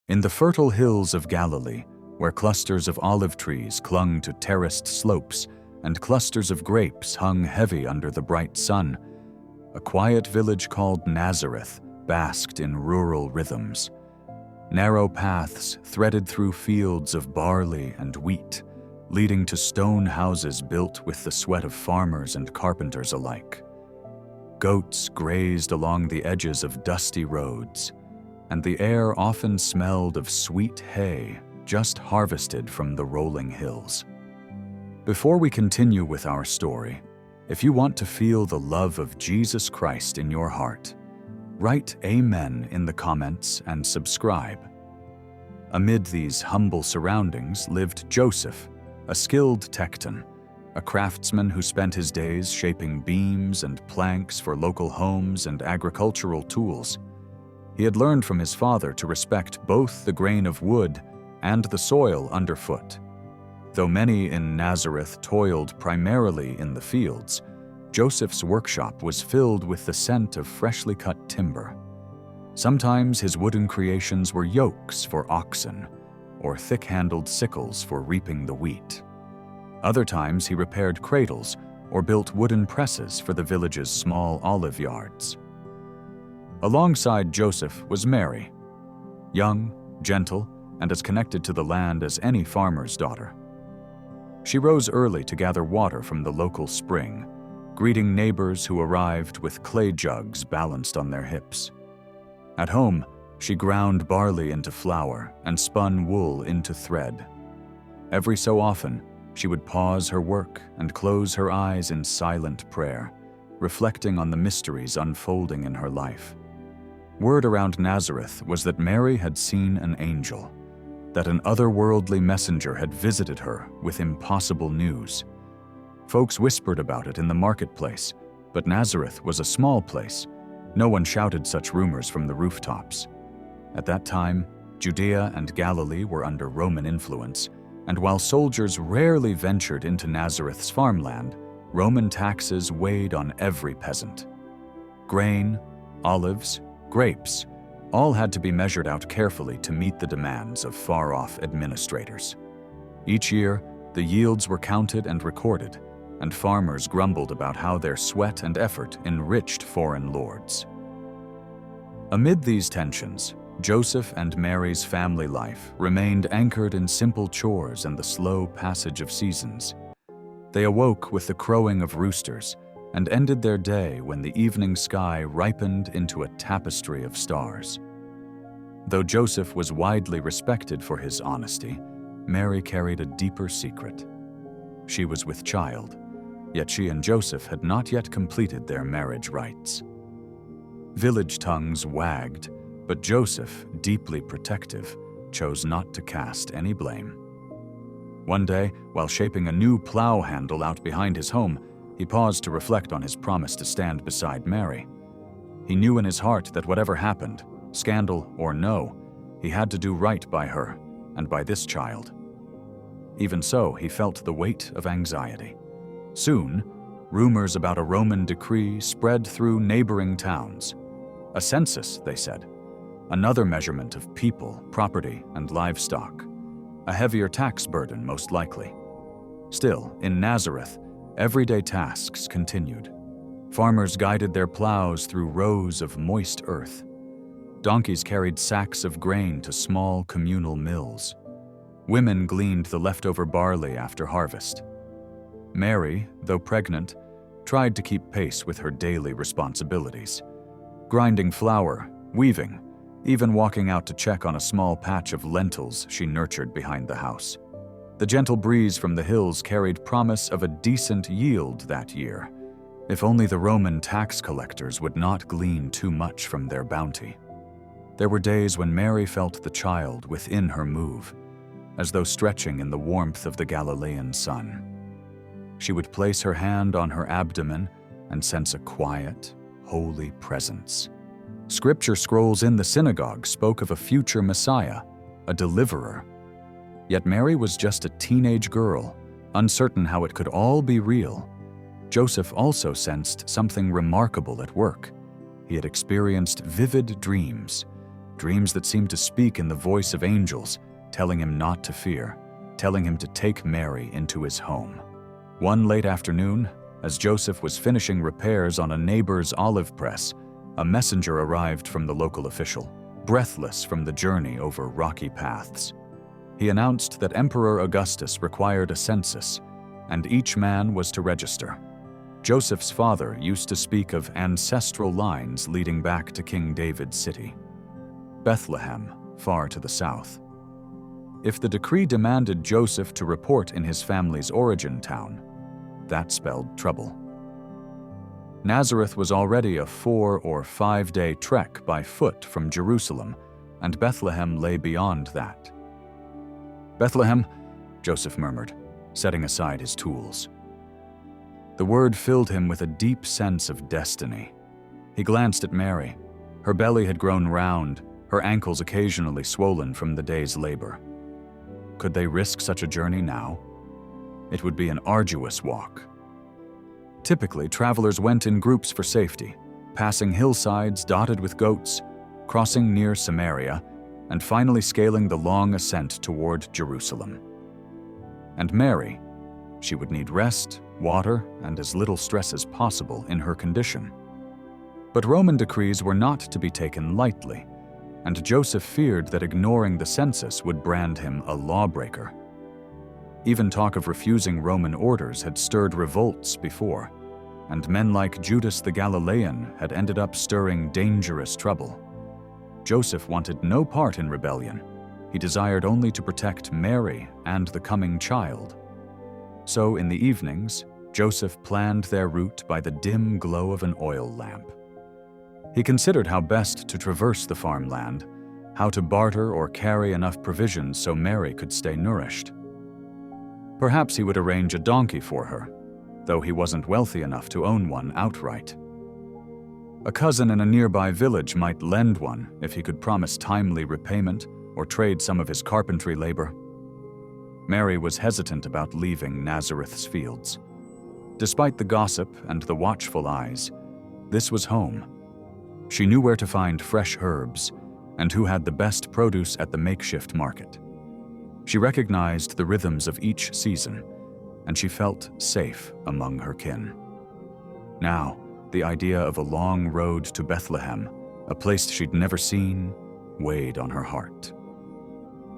In the fertile hills of Galilee, where clusters of olive trees clung to terraced slopes and clusters of grapes hung heavy under the bright sun, a quiet village called Nazareth basked in rural rhythms. Narrow paths threaded through fields of barley and wheat, leading to stone houses built with the sweat of farmers and carpenters alike. Goats grazed along the edges of dusty roads, and the air often smelled of sweet hay just harvested from the rolling hills. Before we continue with our story, if you want to feel the love of Jesus Christ in your heart, write Amen in the comments and subscribe. Amid these humble surroundings lived Joseph, a skilled tekton, a craftsman who spent his days shaping beams and planks for local homes and agricultural tools. He had learned from his father to respect both the grain of wood and the soil underfoot. Though many in Nazareth toiled primarily in the fields, Joseph's workshop was filled with the scent of freshly cut timber. Sometimes his wooden creations were yokes for oxen, or thick-handled sickles for reaping the wheat. Other times he repaired cradles or built wooden presses for the village's small olive yards. Alongside Joseph was Mary, young, gentle, and as connected to the land as any farmer's daughter. She rose early to gather water from the local spring, greeting neighbors who arrived with clay jugs balanced on their hips. At home, she ground barley into flour and spun wool into thread. Every so often, she would pause her work and close her eyes in silent prayer, reflecting on the mysteries unfolding in her life. Word around Nazareth was that Mary had seen an angel, that an otherworldly messenger had visited her with impossible news. Folks whispered about it in the marketplace, but Nazareth was a small place. No one shouted such rumors from the rooftops. At that time, Judea and Galilee were under Roman influence, and while soldiers rarely ventured into Nazareth's farmland, Roman taxes weighed on every peasant. Grain, olives, grapes, all had to be measured out carefully to meet the demands of far-off administrators. Each year, the yields were counted and recorded, and farmers grumbled about how their sweat and effort enriched foreign lords. Amid these tensions, Joseph and Mary's family life remained anchored in simple chores and the slow passage of seasons. They awoke with the crowing of roosters and ended their day when the evening sky ripened into a tapestry of stars. Though Joseph was widely respected for his honesty, Mary carried a deeper secret. She was with child, yet she and Joseph had not yet completed their marriage rites. Village tongues wagged, but Joseph, deeply protective, chose not to cast any blame. One day, while shaping a new plow handle out behind his home, he paused to reflect on his promise to stand beside Mary. He knew in his heart that whatever happened, scandal or no, he had to do right by her and by this child. Even so, he felt the weight of anxiety. Soon, rumors about a Roman decree spread through neighboring towns. A census, they said. Another measurement of people, property, and livestock. A heavier tax burden, most likely. Still, in Nazareth, everyday tasks continued. Farmers guided their plows through rows of moist earth. Donkeys carried sacks of grain to small communal mills. Women gleaned the leftover barley after harvest. Mary, though pregnant, tried to keep pace with her daily responsibilities. Grinding flour, weaving, even walking out to check on a small patch of lentils she nurtured behind the house. The gentle breeze from the hills carried promise of a decent yield that year, if only the Roman tax collectors would not glean too much from their bounty. There were days when Mary felt the child within her move, as though stretching in the warmth of the Galilean sun. She would place her hand on her abdomen and sense a quiet, holy presence. Scripture scrolls in the synagogue spoke of a future Messiah, a deliverer. Yet Mary was just a teenage girl, uncertain how it could all be real. Joseph also sensed something remarkable at work. He had experienced vivid dreams, dreams that seemed to speak in the voice of angels, telling him not to fear, telling him to take Mary into his home. One late afternoon, as Joseph was finishing repairs on a neighbor's olive press, a messenger arrived from the local official, breathless from the journey over rocky paths. He announced that Emperor Augustus required a census, and each man was to register. Joseph's father used to speak of ancestral lines leading back to King David's city, Bethlehem, far to the south. If the decree demanded Joseph to report in his family's origin town, that spelled trouble. Nazareth was already a 4 or 5 day trek by foot from Jerusalem, and Bethlehem lay beyond that. "Bethlehem," Joseph murmured, setting aside his tools. The word filled him with a deep sense of destiny. He glanced at Mary. Her belly had grown round, her ankles occasionally swollen from the day's labor. Could they risk such a journey now? It would be an arduous walk. Typically, travelers went in groups for safety, passing hillsides dotted with goats, crossing near Samaria, and finally scaling the long ascent toward Jerusalem. And Mary, she would need rest, water, and as little stress as possible in her condition. But Roman decrees were not to be taken lightly, and Joseph feared that ignoring the census would brand him a lawbreaker. Even talk of refusing Roman orders had stirred revolts before, and men like Judas the Galilean had ended up stirring dangerous trouble. Joseph wanted no part in rebellion. He desired only to protect Mary and the coming child. So in the evenings, Joseph planned their route by the dim glow of an oil lamp. He considered how best to traverse the farmland, how to barter or carry enough provisions so Mary could stay nourished. Perhaps he would arrange a donkey for her, though he wasn't wealthy enough to own one outright. A cousin in a nearby village might lend one if he could promise timely repayment or trade some of his carpentry labor. Mary was hesitant about leaving Nazareth's fields. Despite the gossip and the watchful eyes, this was home. She knew where to find fresh herbs and who had the best produce at the makeshift market. She recognized the rhythms of each season, and she felt safe among her kin. Now, the idea of a long road to Bethlehem, a place she'd never seen, weighed on her heart.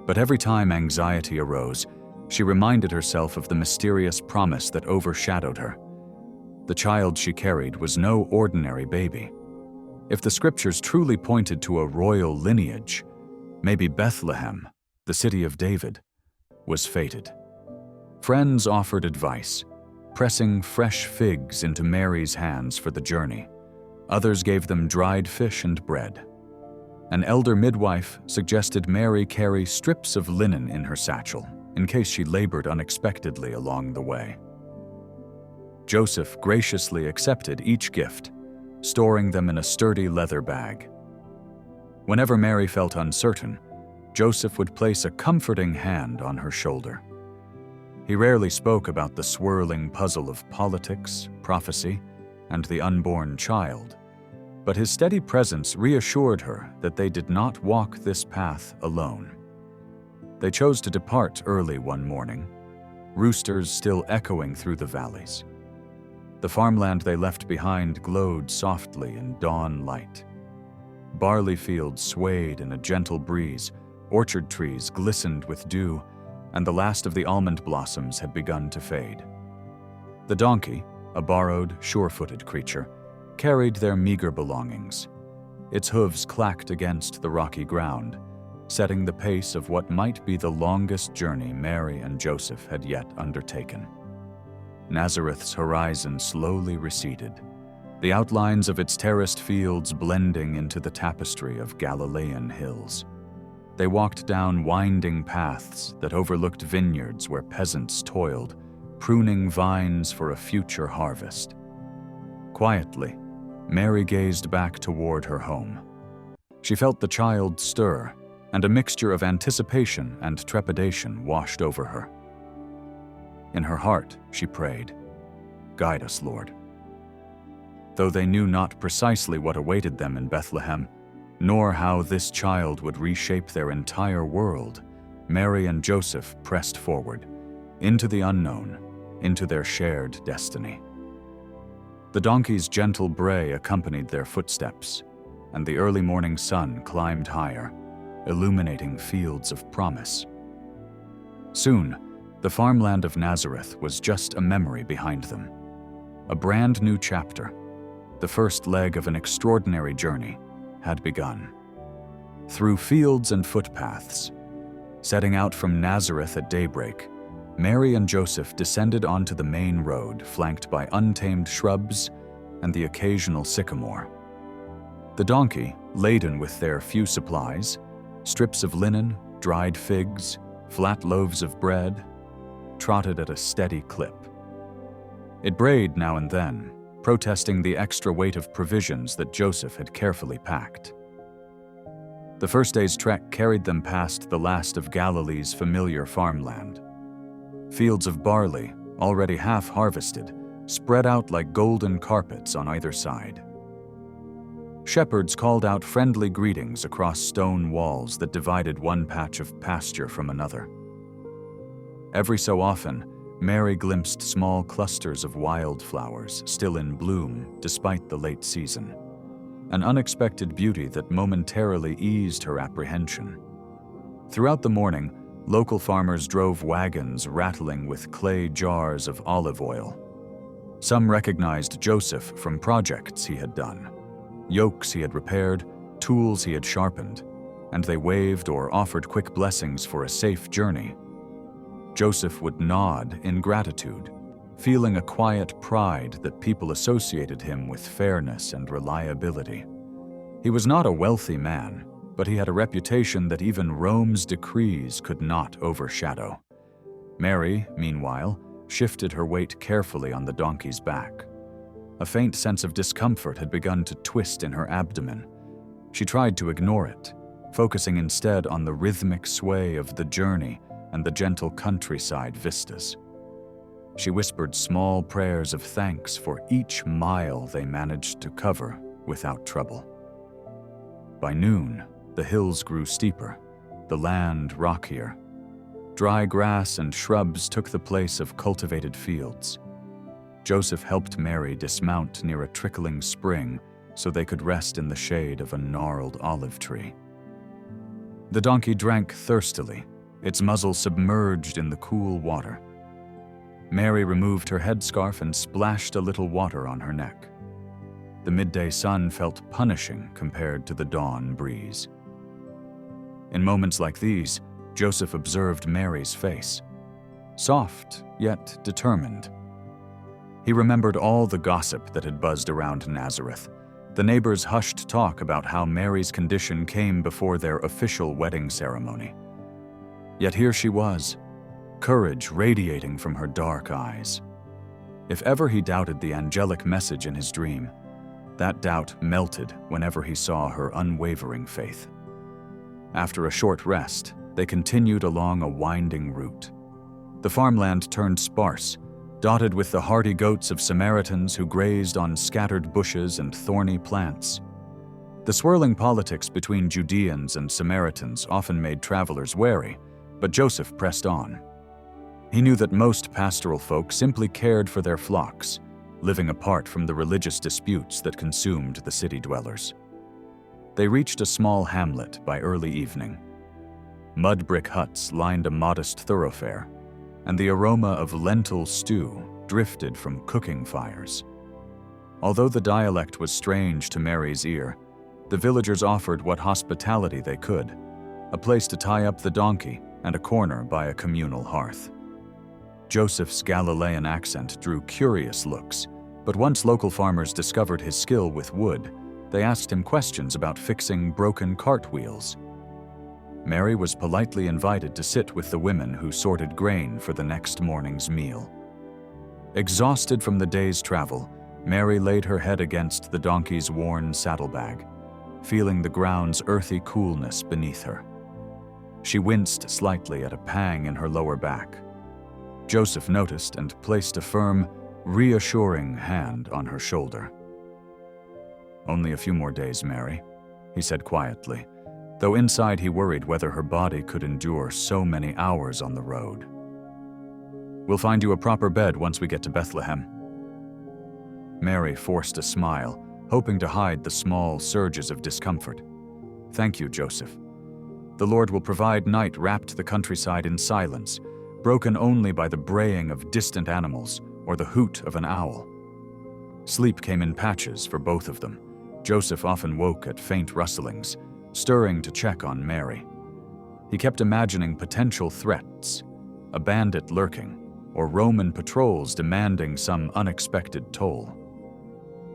But every time anxiety arose, she reminded herself of the mysterious promise that overshadowed her. The child she carried was no ordinary baby. If the scriptures truly pointed to a royal lineage, maybe Bethlehem, the city of David, was fated. Friends offered advice, pressing fresh figs into Mary's hands for the journey. Others gave them dried fish and bread. An elder midwife suggested Mary carry strips of linen in her satchel in case she labored unexpectedly along the way. Joseph graciously accepted each gift, storing them in a sturdy leather bag. Whenever Mary felt uncertain, Joseph would place a comforting hand on her shoulder. He rarely spoke about the swirling puzzle of politics, prophecy, and the unborn child, but his steady presence reassured her that they did not walk this path alone. They chose to depart early one morning, roosters still echoing through the valleys. The farmland they left behind glowed softly in dawn light. Barley fields swayed in a gentle breeze, orchard trees glistened with dew, and the last of the almond blossoms had begun to fade. The donkey, a borrowed, sure-footed creature, carried their meager belongings. Its hooves clacked against the rocky ground, setting the pace of what might be the longest journey Mary and Joseph had yet undertaken. Nazareth's horizon slowly receded, the outlines of its terraced fields blending into the tapestry of Galilean hills. They walked down winding paths that overlooked vineyards where peasants toiled, pruning vines for a future harvest. Quietly, Mary gazed back toward her home. She felt the child stir, and a mixture of anticipation and trepidation washed over her. In her heart, she prayed, "Guide us, Lord." Though they knew not precisely what awaited them in Bethlehem, nor how this child would reshape their entire world, Mary and Joseph pressed forward, into the unknown, into their shared destiny. The donkey's gentle bray accompanied their footsteps, and the early morning sun climbed higher, illuminating fields of promise. Soon, the farmland of Nazareth was just a memory behind them. A brand new chapter, the first leg of an extraordinary journey, had begun. Through fields and footpaths, setting out from Nazareth at daybreak, Mary and Joseph descended onto the main road flanked by untamed shrubs and the occasional sycamore. The donkey, laden with their few supplies, strips of linen, dried figs, flat loaves of bread, trotted at a steady clip. It brayed now and then, protesting the extra weight of provisions that Joseph had carefully packed. The first day's trek carried them past the last of Galilee's familiar farmland. Fields of barley, already half-harvested, spread out like golden carpets on either side. Shepherds called out friendly greetings across stone walls that divided one patch of pasture from another. Every so often, Mary glimpsed small clusters of wildflowers still in bloom despite the late season, an unexpected beauty that momentarily eased her apprehension. Throughout the morning, local farmers drove wagons rattling with clay jars of olive oil. Some recognized Joseph from projects he had done, yokes he had repaired, tools he had sharpened, and they waved or offered quick blessings for a safe journey. Joseph would nod in gratitude, feeling a quiet pride that people associated him with fairness and reliability. He was not a wealthy man, but he had a reputation that even Rome's decrees could not overshadow. Mary, meanwhile, shifted her weight carefully on the donkey's back. A faint sense of discomfort had begun to twist in her abdomen. She tried to ignore it, focusing instead on the rhythmic sway of the journey and the gentle countryside vistas. She whispered small prayers of thanks for each mile they managed to cover without trouble. By noon, the hills grew steeper, the land rockier. Dry grass and shrubs took the place of cultivated fields. Joseph helped Mary dismount near a trickling spring so they could rest in the shade of a gnarled olive tree. The donkey drank thirstily, its muzzle submerged in the cool water. Mary removed her headscarf and splashed a little water on her neck. The midday sun felt punishing compared to the dawn breeze. In moments like these, Joseph observed Mary's face, soft yet determined. He remembered all the gossip that had buzzed around Nazareth, the neighbors' hushed talk about how Mary's condition came before their official wedding ceremony. Yet here she was, courage radiating from her dark eyes. If ever he doubted the angelic message in his dream, that doubt melted whenever he saw her unwavering faith. After a short rest, they continued along a winding route. The farmland turned sparse, dotted with the hardy goats of Samaritans who grazed on scattered bushes and thorny plants. The swirling politics between Judeans and Samaritans often made travelers wary, but Joseph pressed on. He knew that most pastoral folk simply cared for their flocks, living apart from the religious disputes that consumed the city dwellers. They reached a small hamlet by early evening. Mud brick huts lined a modest thoroughfare, and the aroma of lentil stew drifted from cooking fires. Although the dialect was strange to Mary's ear, the villagers offered what hospitality they could, a place to tie up the donkey and a corner by a communal hearth. Joseph's Galilean accent drew curious looks, but once local farmers discovered his skill with wood, they asked him questions about fixing broken cartwheels. Mary was politely invited to sit with the women who sorted grain for the next morning's meal. Exhausted from the day's travel, Mary laid her head against the donkey's worn saddlebag, feeling the ground's earthy coolness beneath her. She winced slightly at a pang in her lower back. Joseph noticed and placed a firm, reassuring hand on her shoulder. "Only a few more days, Mary. he said quietly, though inside he worried whether her body could endure so many hours on the road. "We'll find you a proper bed once we get to Bethlehem." Mary forced a smile, hoping to hide the small surges of discomfort. "Thank you, Joseph. The Lord will provide." Night wrapped the countryside in silence, broken only by the braying of distant animals or the hoot of an owl. Sleep came in patches for both of them. Joseph often woke at faint rustlings, stirring to check on Mary. He kept imagining potential threats, a bandit lurking, or Roman patrols demanding some unexpected toll.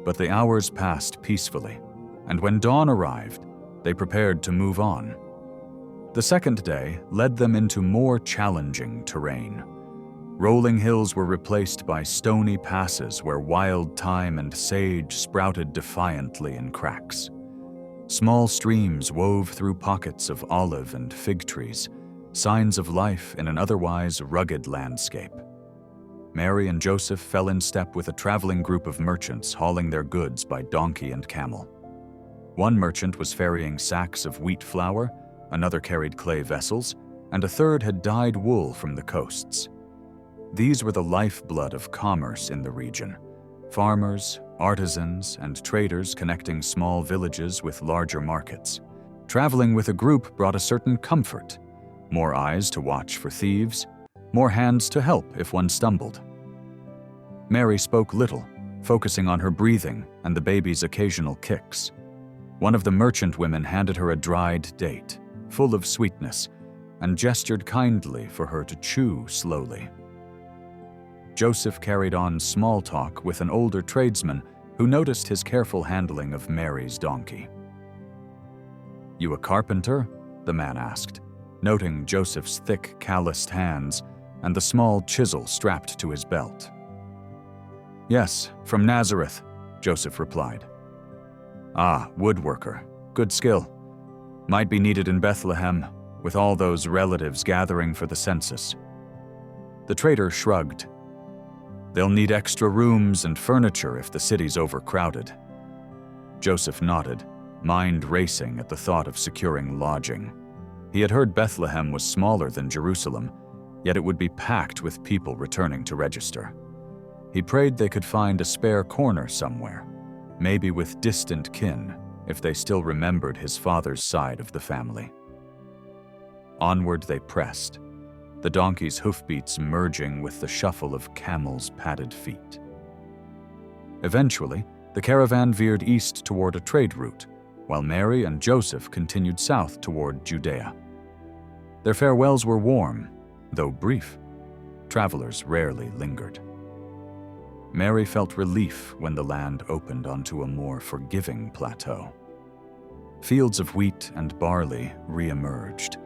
But the hours passed peacefully, and when dawn arrived, they prepared to move on. The second day led them into more challenging terrain. Rolling hills were replaced by stony passes where wild thyme and sage sprouted defiantly in cracks. Small streams wove through pockets of olive and fig trees, signs of life in an otherwise rugged landscape. Mary and Joseph fell in step with a traveling group of merchants hauling their goods by donkey and camel. One merchant was ferrying sacks of wheat flour, another carried clay vessels, and a third had dyed wool from the coasts. These were the lifeblood of commerce in the region: farmers, artisans, and traders connecting small villages with larger markets. Traveling with a group brought a certain comfort: more eyes to watch for thieves, more hands to help if one stumbled. Mary spoke little, focusing on her breathing and the baby's occasional kicks. One of the merchant women handed her a dried date, full of sweetness, and gestured kindly for her to chew slowly. Joseph carried on small talk with an older tradesman who noticed his careful handling of Mary's donkey. "You a carpenter?" the man asked, noting Joseph's thick, calloused hands and the small chisel strapped to his belt. "Yes, from Nazareth," Joseph replied. "Ah, woodworker. Good skill. Might be needed in Bethlehem, with all those relatives gathering for the census." The trader shrugged. "They'll need extra rooms and furniture if the city's overcrowded." Joseph nodded, mind racing at the thought of securing lodging. He had heard Bethlehem was smaller than Jerusalem, yet it would be packed with people returning to register. He prayed they could find a spare corner somewhere, maybe with distant kin, if they still remembered his father's side of the family. Onward they pressed, the donkey's hoofbeats merging with the shuffle of camels' padded feet. Eventually, the caravan veered east toward a trade route, while Mary and Joseph continued south toward Judea. Their farewells were warm, though brief. Travelers rarely lingered. Mary felt relief when the land opened onto a more forgiving plateau. Fields of wheat and barley re-emerged,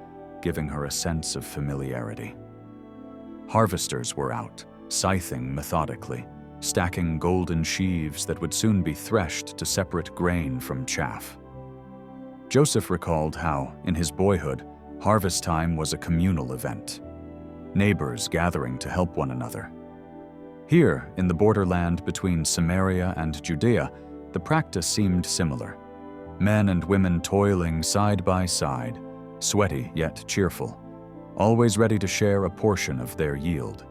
giving her a sense of familiarity. Harvesters were out, scything methodically, stacking golden sheaves that would soon be threshed to separate grain from chaff. Joseph recalled how, in his boyhood, harvest time was a communal event, neighbors gathering to help one another. Here, in the borderland between Samaria and Judea, the practice seemed similar. Men and women toiling side by side, sweaty yet cheerful, always ready to share a portion of their yield.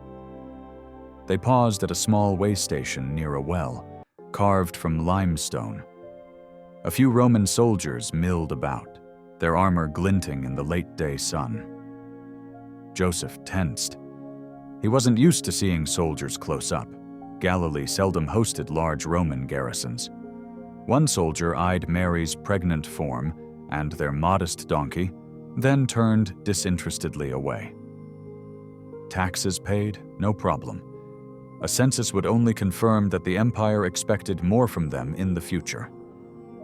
They paused at a small way station near a well, carved from limestone. A few Roman soldiers milled about, their armor glinting in the late-day sun. Joseph tensed. He wasn't used to seeing soldiers close up. Galilee seldom hosted large Roman garrisons. One soldier eyed Mary's pregnant form and their modest donkey, then turned disinterestedly away. Taxes paid? No problem. A census would only confirm that the empire expected more from them in the future.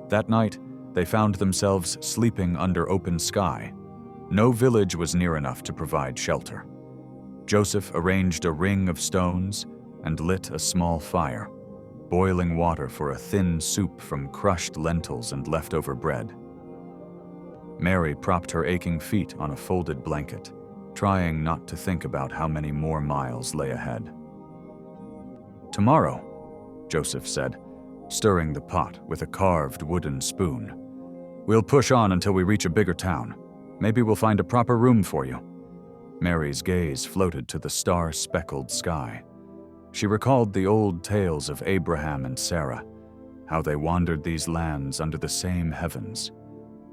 That night, they found themselves sleeping under open sky. No village was near enough to provide shelter. Joseph arranged a ring of stones and lit a small fire, boiling water for a thin soup from crushed lentils and leftover bread. Mary propped her aching feet on a folded blanket, trying not to think about how many more miles lay ahead. "Tomorrow," Joseph said, stirring the pot with a carved wooden spoon. "We'll push on until we reach a bigger town. Maybe we'll find a proper room for you." Mary's gaze floated to the star-speckled sky. She recalled the old tales of Abraham and Sarah, how they wandered these lands under the same heavens,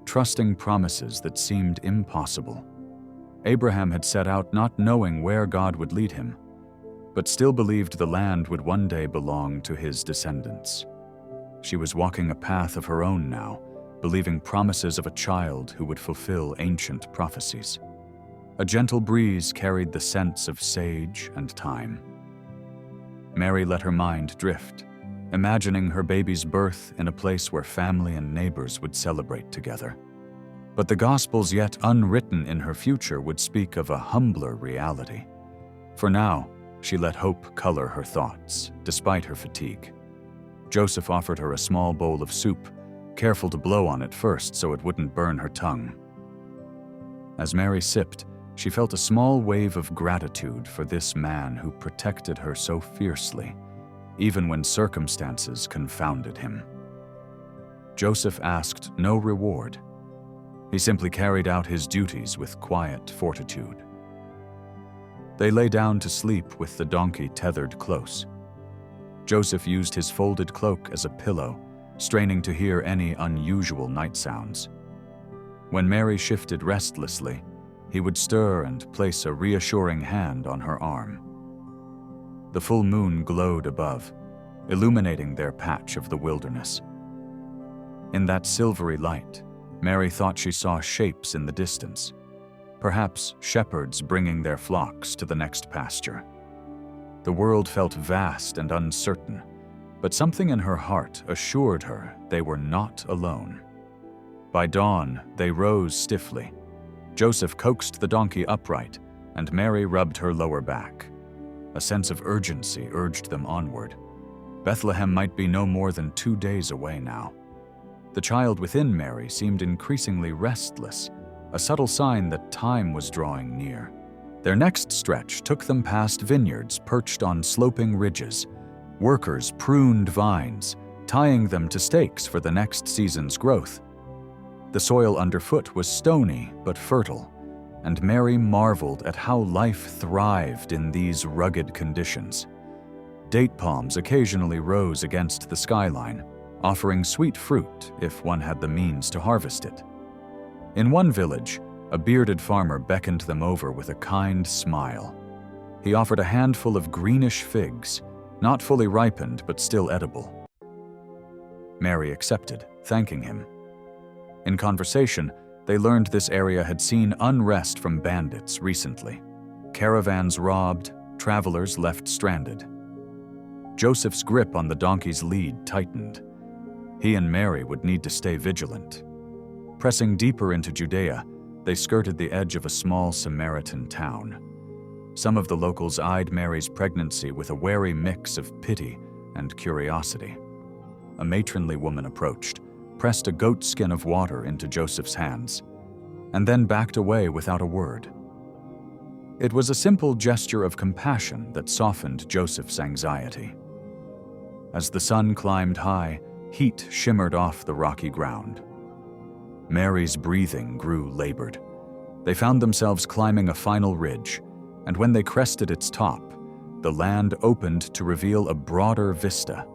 trusting promises that seemed impossible. Abraham had set out not knowing where God would lead him, but still believed the land would one day belong to his descendants. She was walking a path of her own now, believing promises of a child who would fulfill ancient prophecies. A gentle breeze carried the scents of sage and thyme. Mary let her mind drift, imagining her baby's birth in a place where family and neighbors would celebrate together. But the Gospels yet unwritten in her future would speak of a humbler reality. For now, she let hope color her thoughts, despite her fatigue. Joseph offered her a small bowl of soup, careful to blow on it first so it wouldn't burn her tongue. As Mary sipped, she felt a small wave of gratitude for this man who protected her so fiercely, even when circumstances confounded him. Joseph asked no reward. He simply carried out his duties with quiet fortitude. They lay down to sleep with the donkey tethered close. Joseph used his folded cloak as a pillow, straining to hear any unusual night sounds. When Mary shifted restlessly, he would stir and place a reassuring hand on her arm. The full moon glowed above, illuminating their patch of the wilderness. In that silvery light, Mary thought she saw shapes in the distance, perhaps shepherds bringing their flocks to the next pasture. The world felt vast and uncertain, but something in her heart assured her they were not alone. By dawn, they rose stiffly. Joseph coaxed the donkey upright, and Mary rubbed her lower back. A sense of urgency urged them onward. Bethlehem might be no more than 2 days away now. The child within Mary seemed increasingly restless, a subtle sign that time was drawing near. Their next stretch took them past vineyards perched on sloping ridges. Workers pruned vines, tying them to stakes for the next season's growth. The soil underfoot was stony but fertile, and Mary marveled at how life thrived in these rugged conditions. Date palms occasionally rose against the skyline, offering sweet fruit if one had the means to harvest it. In one village, a bearded farmer beckoned them over with a kind smile. He offered a handful of greenish figs, not fully ripened but still edible. Mary accepted, thanking him. In conversation, they learned this area had seen unrest from bandits recently. Caravans robbed, travelers left stranded. Joseph's grip on the donkey's lead tightened. He and Mary would need to stay vigilant. Pressing deeper into Judea, they skirted the edge of a small Samaritan town. Some of the locals eyed Mary's pregnancy with a wary mix of pity and curiosity. A matronly woman approached, pressed a goat skin of water into Joseph's hands, and then backed away without a word. It was a simple gesture of compassion that softened Joseph's anxiety. As the sun climbed high, heat shimmered off the rocky ground. Mary's breathing grew labored. They found themselves climbing a final ridge, and when they crested its top, the land opened to reveal a broader vista.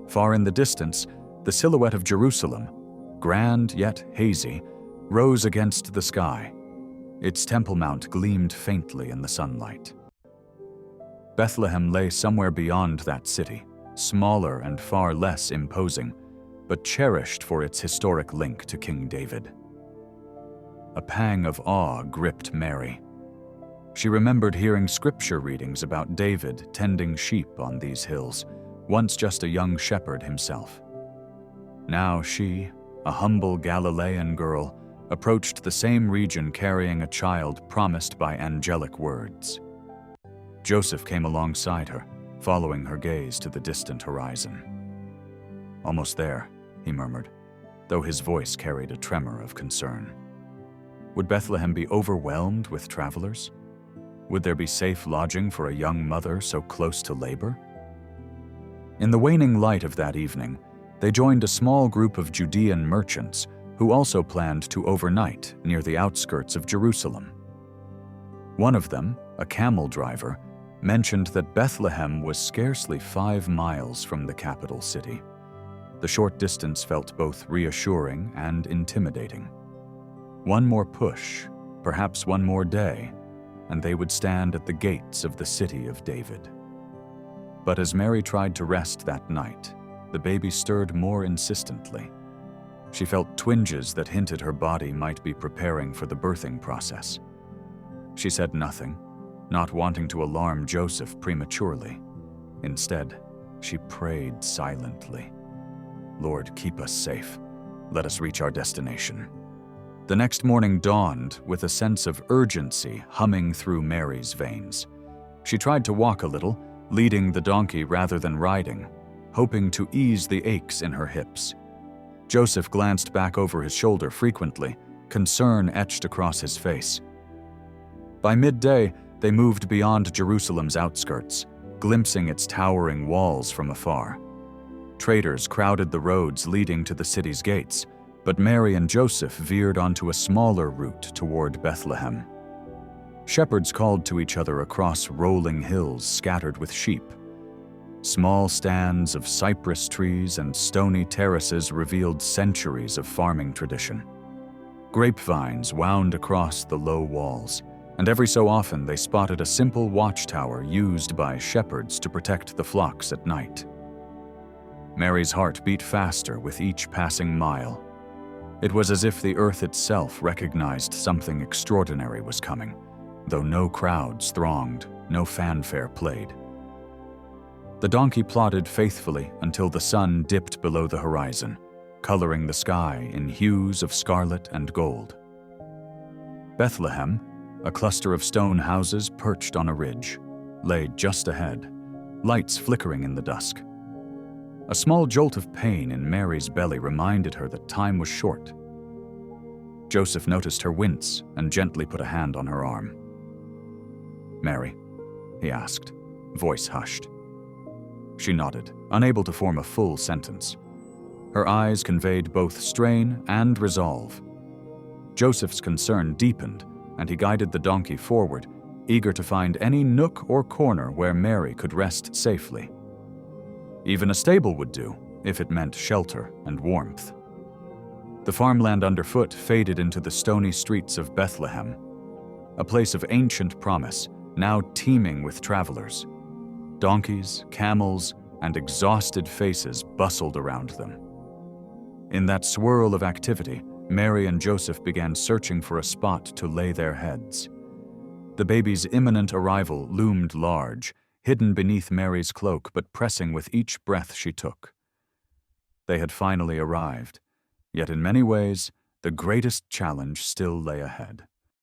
Far in the distance, the silhouette of Jerusalem, grand yet hazy, rose against the sky. Its Temple Mount gleamed faintly in the sunlight. Bethlehem lay somewhere beyond that city, smaller and far less imposing, but cherished for its historic link to King David. A pang of awe gripped Mary. She remembered hearing scripture readings about David tending sheep on these hills, once just a young shepherd himself. Now she, a humble Galilean girl, approached the same region carrying a child promised by angelic words. Joseph came alongside her, following her gaze to the distant horizon. "Almost there," he murmured, though his voice carried a tremor of concern. Would Bethlehem be overwhelmed with travelers? Would there be safe lodging for a young mother so close to labor? In the waning light of that evening, they joined a small group of Judean merchants who also planned to overnight near the outskirts of Jerusalem. One of them, a camel driver, mentioned that Bethlehem was scarcely 5 miles from the capital city. The short distance felt both reassuring and intimidating. One more push, perhaps one more day, and they would stand at the gates of the city of David. But as Mary tried to rest that night, the baby stirred more insistently. She felt twinges that hinted her body might be preparing for the birthing process. She said nothing, not wanting to alarm Joseph prematurely. Instead, she prayed silently. "Lord, keep us safe. Let us reach our destination." The next morning dawned with a sense of urgency humming through Mary's veins. She tried to walk a little, leading the donkey rather than riding, hoping to ease the aches in her hips. Joseph glanced back over his shoulder frequently, concern etched across his face. By midday, they moved beyond Jerusalem's outskirts, glimpsing its towering walls from afar. Traders crowded the roads leading to the city's gates, but Mary and Joseph veered onto a smaller route toward Bethlehem. Shepherds called to each other across rolling hills scattered with sheep. Small stands of cypress trees and stony terraces revealed centuries of farming tradition. Grapevines wound across the low walls, and every so often they spotted a simple watchtower used by shepherds to protect the flocks at night. Mary's heart beat faster with each passing mile. It was as if the earth itself recognized something extraordinary was coming, though no crowds thronged, no fanfare played. The donkey plodded faithfully until the sun dipped below the horizon, coloring the sky in hues of scarlet and gold. Bethlehem, a cluster of stone houses perched on a ridge, lay just ahead, lights flickering in the dusk. A small jolt of pain in Mary's belly reminded her that time was short. Joseph noticed her wince and gently put a hand on her arm. "Mary?" he asked, voice hushed. She nodded, unable to form a full sentence. Her eyes conveyed both strain and resolve. Joseph's concern deepened, and he guided the donkey forward, eager to find any nook or corner where Mary could rest safely. Even a stable would do, if it meant shelter and warmth. The farmland underfoot faded into the stony streets of Bethlehem, a place of ancient promise, now teeming with travelers. Donkeys, camels, and exhausted faces bustled around them. In that swirl of activity, Mary and Joseph began searching for a spot to lay their heads. The baby's imminent arrival loomed large, hidden beneath Mary's cloak but pressing with each breath she took. They had finally arrived, yet in many ways, the greatest challenge still lay ahead.